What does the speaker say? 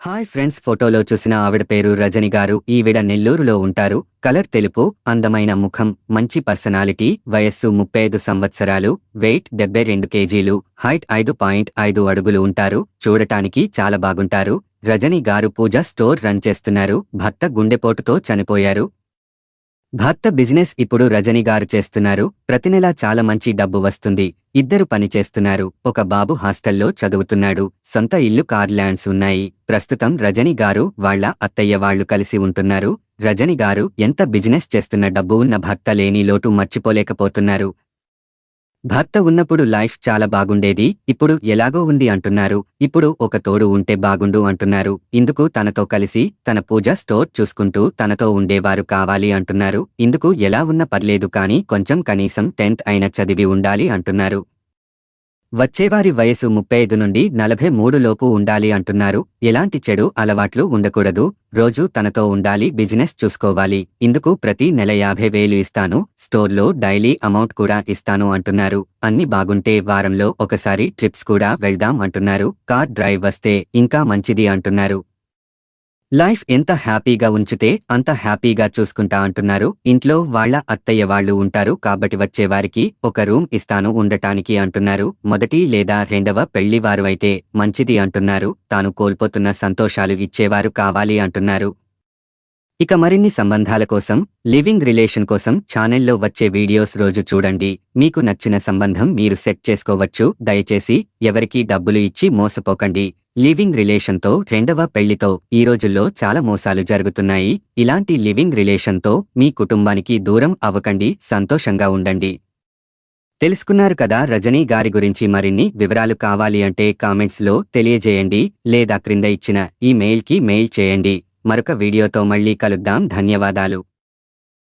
Hi friends, ఫోటోలో చూసిన ఆవిడ పేరు రజని గారు. ఈవిడ నెల్లూరులో ఉంటారు. కలర్ తెలుపు, అందమైన ముఖం, మంచి పర్సనాలిటీ, వయస్సు 35 సంవత్సరాలు, వెయిట్ 72 కేజీలు, హైట్ 5.5 అడుగులు ఉంటారు. చూడటానికి చాలా బాగుంటారు. రజని గారు పూజా స్టోర్ రన్ చేస్తున్నారు. భర్త గుండెపోటుతో చనిపోయారు. భర్త బిజినెస్ ఇప్పుడు రజని గారు చేస్తున్నారు. ప్రతి నెలా చాలా మంచి డబ్బు వస్తుంది. ఇద్దరు పని చేస్తున్నారు. ఒక బాబు హాస్టల్లో చదువుతున్నాడు. సొంత ఇల్లు, కార్, ల్యాండ్స్ ఉన్నాయి. ప్రస్తుతం రజని గారు వాళ్ళ అత్తయ్య వాళ్ళు కలిసి ఉంటున్నారు. రజని గారు ఎంత బిజినెస్ చేస్తున్న డబ్బు ఉన్న భర్త లేని లోటు మర్చిపోలేకపోతున్నారు. భర్త ఉన్నప్పుడు లైఫ్ చాలా బాగుండేది, ఇప్పుడు ఎలాగో ఉంది అంటున్నారు. ఇప్పుడు ఒక తోడు ఉంటే బాగుండు అంటున్నారు. ఇందుకు తనతో కలిసి తన పూజా స్టోర్ చూసుకుంటూ తనతో ఉండేవారు కావాలి అంటున్నారు. ఇందుకు ఎలా ఉన్నా పర్లేదు కానీ కొంచెం కనీసం 10th అయినా చదివి ఉండాలి అంటున్నారు. వచ్చేవారి వయసు 35 నుండి 43 లోపు ఉండాలి అంటున్నారు. ఎలాంటి చెడు అలవాట్లు ఉండకూడదు. రోజూ తనతో ఉండాలి. బిజినెస్ చూసుకోవాలి. ఇందుకు ప్రతి నెల 50,000 ఇస్తాను. స్టోర్లో డైలీ అమౌంట్ కూడా ఇస్తాను అంటున్నారు. అన్ని బాగుంటే వారంలో ఒకసారి ట్రిప్స్ కూడా వెళ్దాం అంటున్నారు. కార్ డ్రైవ్ వస్తే ఇంకా మంచిది అంటున్నారు. లైఫ్ ఎంత హ్యాపీగా ఉంచితే అంత హ్యాపీగా చూసుకుంటా అంటున్నారు. ఇంట్లో వాళ్ళ అత్తయ్య వాళ్ళు ఉంటారు కాబట్టి వచ్చేవారికి ఒక రూమ్ ఇస్తాను ఉండటానికి అంటున్నారు. మొదటి లేదా రెండవ పెళ్లివారు అయితే మంచిది అంటున్నారు. తాను కోల్పోతున్న సంతోషాలు ఇచ్చేవారు కావాలి అంటున్నారు. ఇక మరిన్ని సంబంధాల కోసం, లివింగ్ రిలేషన్ కోసం ఛానల్లో వచ్చే వీడియోస్ రోజు చూడండి. మీకు నచ్చిన సంబంధం మీరు సెట్ చేసుకోవచ్చు. దయచేసి ఎవరికీ డబ్బులు ఇచ్చి మోసపోకండి. లివింగ్ రిలేషన్తో, రెండవ పెళ్లితో ఈ రోజుల్లో చాలా మోసాలు జరుగుతున్నాయి. ఇలాంటి లివింగ్ రిలేషన్తో మీ కుటుంబానికి దూరం అవ్వకండి. సంతోషంగా ఉండండి. తెలుసుకున్నారు కదా రజనీ గారి గురించి. మరిన్ని వివరాలు కావాలి అంటే కామెంట్స్లో తెలియజేయండి లేదా క్రింద ఇచ్చిన ఈ మెయిల్కి మెయిల్ చేయండి. మరొక వీడియోతో మళ్ళీ కలుద్దాం. ధన్యవాదాలు.